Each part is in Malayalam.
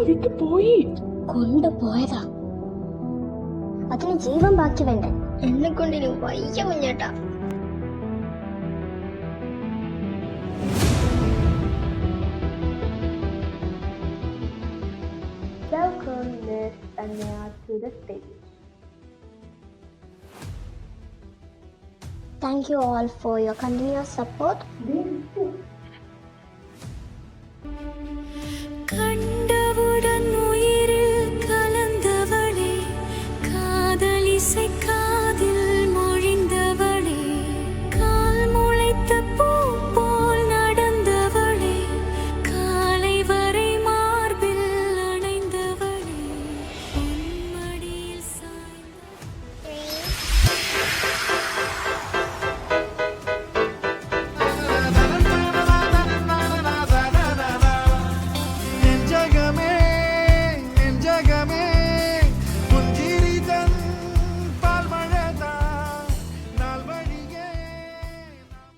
വിട്ടു പോയി. കൊണ്ടുപോയതാ. അതിന് ജീവൻ ബാക്കി വേണ്ടേ? എന്നെ കൊണ്ടിന് വയ്യ കുഞ്ഞേട്ടാ. Welcome Miss Anya to the stage. Thank you all for your continuous support. கண்டவுடன் உயிரில் கலந்தவளே, காதலிசை காதில் மொழிந்தவளே, கால் முளைத்த பூ போல் நடந்தவளே, காலை வரை மார்பில் அணைந்தவளே, பொன்மடியில்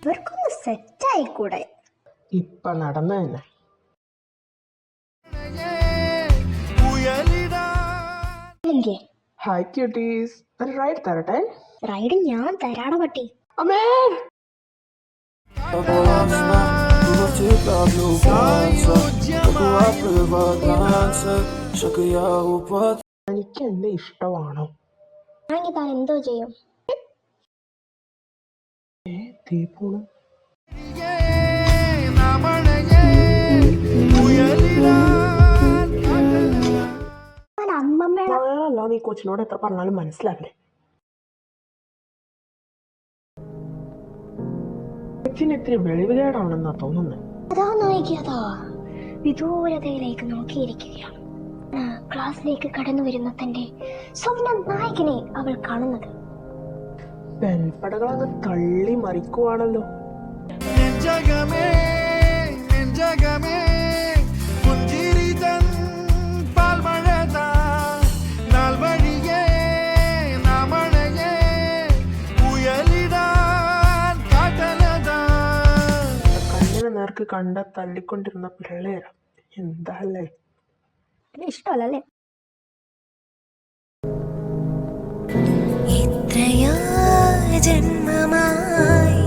ഇവർക്കൊന്ന് സെറ്റായി കൂടെ? ഇപ്പൊ നടന്നു തന്നെ. ഹായ് ക്യൂട്ടീസ്, ഒരു റൈഡ് തരട്ടെ? റൈഡ് ഞാൻ തരാട പട്ടി. അമ്മേ, എനിക്ക് എന്നെ ഇഷ്ടമാണോ? ആണെങ്കിൽ താൻ എന്തോ ചെയ്യും? ദീപൂണ് അമ്മമ്മയുടെ അല്ല, നീ കൊച്ചിനോട് എത്ര പറഞ്ഞാലും മനസ്സിലാവില്ലേ? കൊച്ചിന് ഇത്തിരി വെളിവുകേടാണെന്നാ തോന്നുന്നത്. അതാ നോക്കിയതാ വിദൂരതയിലേക്ക് നോക്കിയിരിക്കുകയാണ്. ക്ലാസ്സിലേക്ക് കടന്നു വരുന്ന തന്റെ സ്വപ്ന നായകനെ അവൾ കാണുന്നത്. പെൺപടകൾ അങ്ങ് തള്ളി മറിക്കുവാണല്ലോ. കണ്ണിന് നേർക്ക് കണ്ട തള്ളിക്കൊണ്ടിരുന്ന പിള്ളേരാ. എന്താ അല്ലേ? ഇഷ്ടമല്ലേ? ഇത്രയാ ജന്മമായി